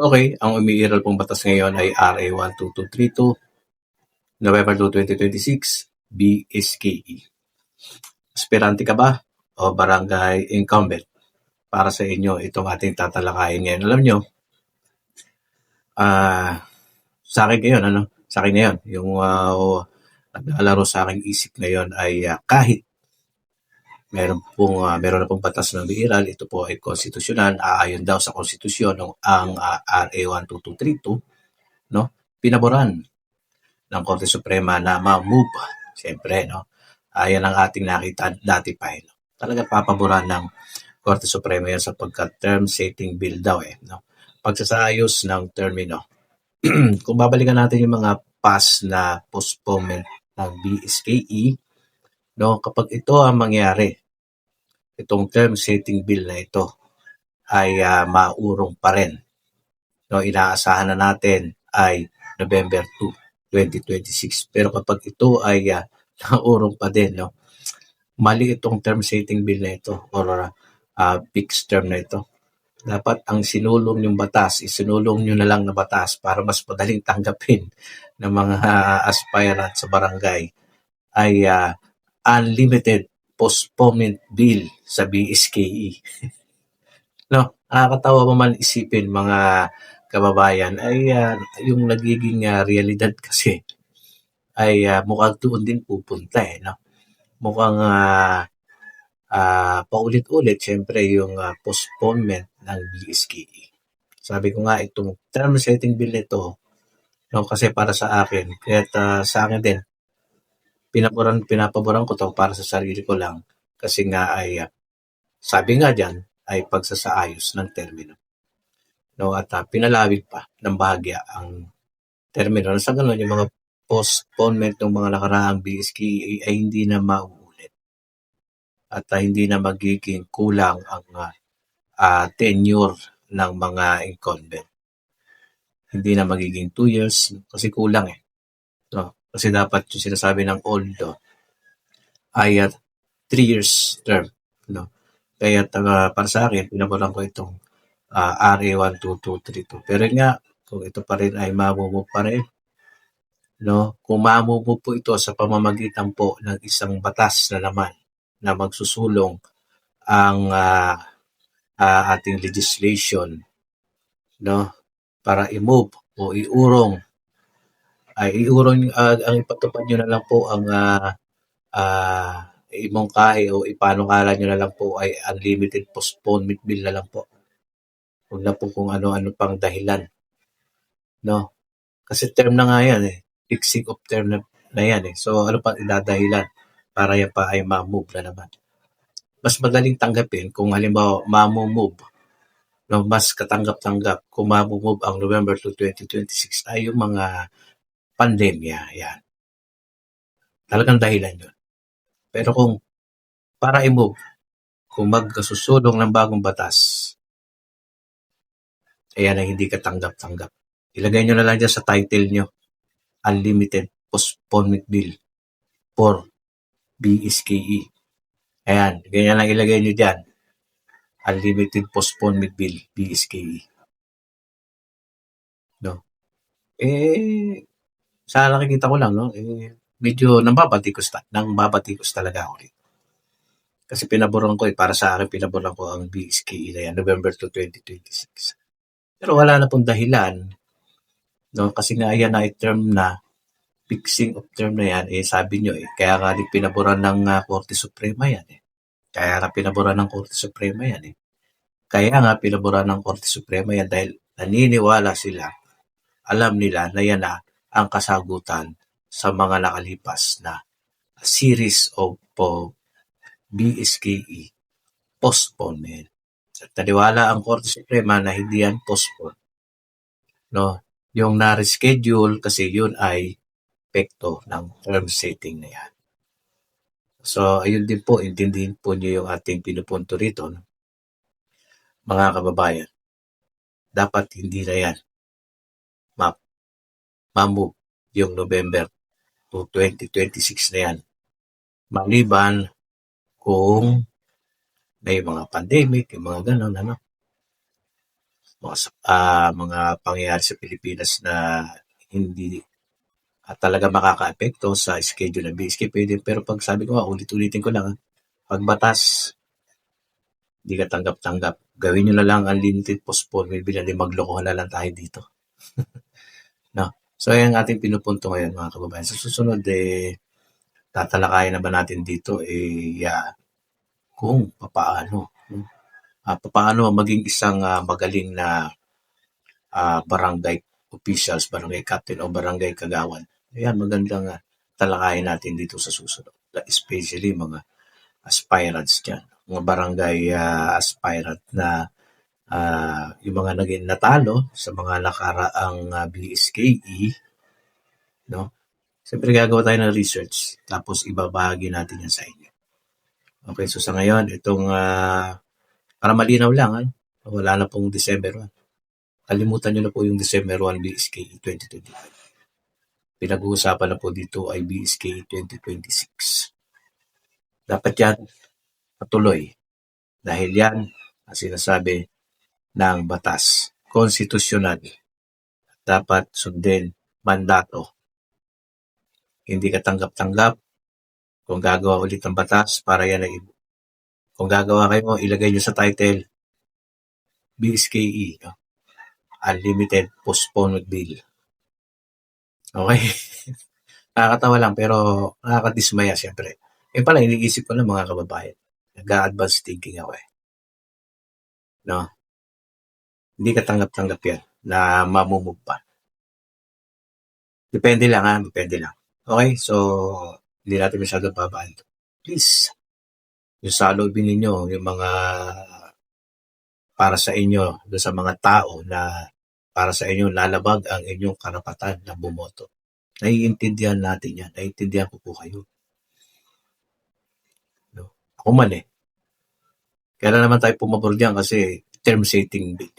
Okay, ang umiiral pong batas ngayon ay RA 12232, November 2, 2026, BSKE. Aspirante ka ba o barangay incumbent? Para sa inyo itong ating tatalakayin ngayon. Alam nyo, sa akin ngayon, yung naglalaro sa aking isip ngayon ay kahit meron na pong batas ng biiral, ito po ay konstitusyonal, aayon daw sa konstitusyon ang RA 12232, no? Pinaboran ng Korte Suprema na ma-move. Siyempre, no? Yan ang ating nakita dati pa. No? Talaga papaboran ng Korte Suprema yan sapagkat term setting bill daw no? Pagsasaayos ng termino. Kung babalikan natin yung mga past na postponement ng BSKE, no, kapag ito ang mangyari, itong term setting bill na ito ay maurong pa rin. No, inaasahan na natin ay November 2, 2026. Pero kapag ito ay naurong pa din, no, mali itong term setting bill na ito or fixed term na ito. Dapat ang sinulong yung batas, isinulong nyo na lang na batas para mas madaling tanggapin ng mga aspirant sa barangay ay unlimited postponement bill sa BSKE. No, nakakatawa pa man isipin mga kababayan ay yung nagiging realidad kasi ay mukhang doon din pupunta no. Mukhang paulit-ulit syempre yung postponement ng BSKE. Sabi ko nga itong term setting bill nito no, kasi para sa akin, kaya sa akin din pinapaboran ko to para sa sarili ko lang kasi nga ay sabi nga diyan ay pagsasaayos ng termino. No, at pinalawig pa ng bahagya ang termino. Sa ganun, yung mga postponement ng mga nakaraang BSKE ay hindi na mauulit. At hindi na magiging kulang ang tenure ng mga incumbent. Hindi na magiging 2 years kasi kulang No? Kasi dapat yung sinasabi ng OLDO ay 3 years term. No? Kaya para sa akin, pinaboran ko itong RA 12232. Pero nga, kung ito pa rin ay mamumove pa rin, no? Kung mamumove po ito sa pamamagitan po ng isang batas na naman na magsusulong ang ating legislation, no? Para i-move o iurong ang ipatupad nyo na lang po ang imongkahe o ipanukala nyo na lang po ay unlimited postponement bill na lang po. Huwag na po kung ano-ano pang dahilan. No? Kasi term na nga yan Fixing of term na yan So ano pang idadahilan para yan pa ay ma-move na naman. Mas madaling tanggapin kung halimbawa ma-move no, mas katanggap-tanggap kung ma-move ang November 2, 2026 ay yung mga pandemya. Yan. Talagang dahilan yun. Pero kung para i-move, kung magsusulong ng bagong batas, ayan ay hindi katanggap-tanggap. Ilagay nyo na lang dyan sa title nyo, Unlimited Postponement Bill for BSKE. Ayan, ganyan lang ilagay nyo dyan. Unlimited Postponement Bill, BSKE. No? Sa nakikita ko lang, no? Medyo nangbabatikos talaga ako rin. Kasi pinaboran ko para sa akin, pinaboran ko ang BSKE na yan, November 2, 2026. Pero wala na pong dahilan, no? Kasi nga yan ay term na, fixing of term na yan, sabi nyo kaya nga din pinaboran ng Korte Suprema yan Kaya nga pinaboran ng Korte Suprema yan Kaya nga pinaboran ng Korte Suprema yan dahil naniniwala sila, alam nila na yan ang kasagutan sa mga nakalipas na series of BSKE postponement. At naniwala ang Korte Suprema na hindi yan postpone. No? Yung na-reschedule kasi yun ay epekto ng term setting na yan. So, ayun din po, intindihin po niyo yung ating pinupunto rito. No? Mga kababayan, dapat hindi na yan ma-move yung November 2026 na yan. Maliban kung may mga pandemic, yung mga ganon, mga pangyayari sa Pilipinas na hindi talaga makakaapekto sa schedule ng BSK, pwede. Pero pag sabi ko ulit-ulitin ko lang, pag batas, hindi ka tanggap-tanggap. Gawin nyo na lang unlimited postponement bill, hindi maglokohan na lang tayo dito. No? So, yan ang ating pinupunto ngayon, mga kababayan. Sa susunod, tatalakayin na ba natin dito, kung papaano, papaano maging isang magaling na barangay officials, barangay captain o barangay kagawad. Ayan, magandang talakayin natin dito sa susunod. Especially mga aspirants dyan, mga barangay aspirant na yung mga naging natalo sa mga nakaraang BSKE, no? Siyempre gagawa tayo ng research, tapos ibabahagi natin yan sa inyo. Okay, so sa ngayon, itong para malinaw lang, wala na pong December 1. Kalimutan nyo na po yung December 1 BSKE 2025. Pinag-uusapan na po dito ay BSKE 2026. Dapat yan patuloy. Dahil yan ang sinasabi ng batas konstitusyonal. Dapat sundin mandato. Hindi ka tanggap-tanggap kung gagawa ulit ng batas para yan ay kung gagawa kayo, ilagay nyo sa title BSKE, no? Unlimited Postponed Bill. Okay? Nakakatawa lang pero nakakadismaya siyempre. Pala, iniisip ko na mga kababayan. Nag-a-advance thinking ako no? Hindi ka tanggap-tanggap yan na mamumove pa. Depende lang depende lang. Okay, so hindi natin masyadong babaan ito. Please, yung saloobin ninyo, yung mga para sa inyo, doon sa mga tao na para sa inyo lalabag ang inyong karapatan na bumoto. Naiintindihan natin yan. Naiintindihan ko po kayo. No? Ako man Kaya naman tayo pumabor diyan kasi term setting bill.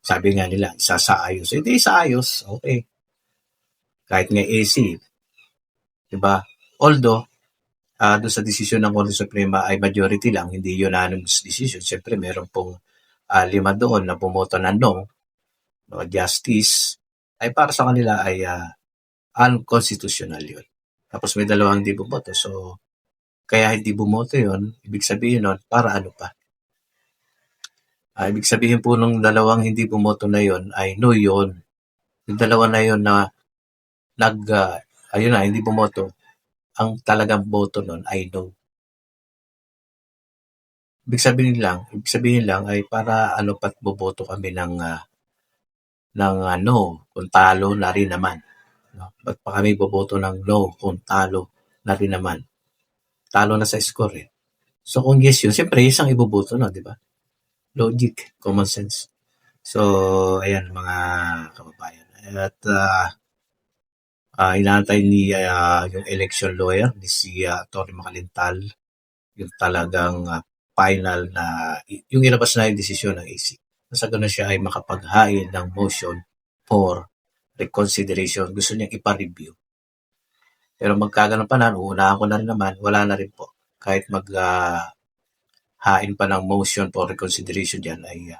Sabi nga nila, isasaayos. Hindi isaayos. Okay. Kahit nga AC. Diba? Although, doon sa desisyon ng Korte Suprema ay majority lang, hindi unanimous decision. Siyempre, meron pong 5 doon na bumoto na no, justice, ay para sa kanila ay unconstitutional yun. Tapos may 2 hindi bumoto. So, kaya hindi bumoto yun, ibig sabihin nun, para ano pa? Ibig sabihin po nung 2 hindi bumoto na yun ay no yun. Yung 2 na yun na ayun na, hindi bumoto, ang talagang boto nun ay no. Ibig sabihin lang ay para ano pat boboto kami ng no, kung talo na rin naman. No? Ba't pa kami boboto ng no kung talo na rin naman? Talo na sa score So kung yes yun, siyempre isang iboboto na, di ba? Logic, common sense. So, ayan mga kababayan. At inaantay ni yung election lawyer, ni si Atty. Macalintal, yung talagang final na, yung ilabas na yung desisyon ng AC. Nasa ganun siya ay makapaghain ng motion for reconsideration. Gusto niyang ipa-review. Pero magkaganon pa na, uunahan ko na rin naman, wala na rin po. Kahit hain pa ng motion for reconsideration dyan ay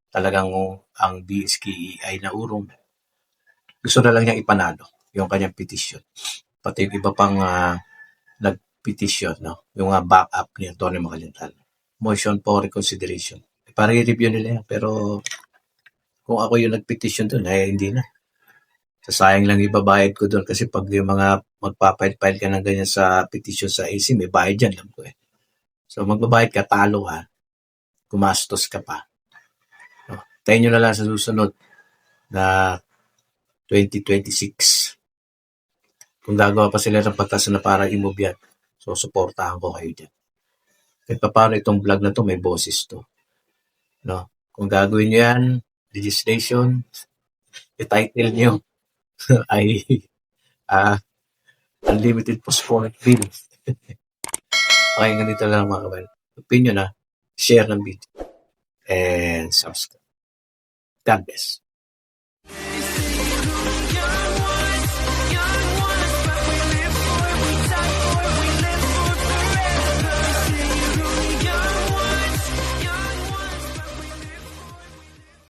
talagang ang BSKE ay naurong. Gusto na lang niya ipanalo yung kanyang petition. Pati yung iba pang nag-petition, no? Yung backup ni Atty. Macalintal. Motion for reconsideration. Para i-review nila yan. Pero kung ako yung nag-petition doon, hindi na. Sayang lang ibabayad ko doon kasi pag yung mga magpapile-file ka ng ganyan sa petition sa AC, may bayad dyan. Alam ko So magbabayad ka, talo gumastos ka pa. Tayo nyo na lang sa susunod na 2026. Kung gagawa pa sila ng pagtas na para i-move yan, so supportahan ko kayo dyan. Kahit paano itong vlog na to, may boses to. No? Kung gagawin nyo yan, legislation, i-title nyo ay unlimited postponed bill. Okay, ganito lang mga kabayan. Opinion share ng video and subscribe. God bless.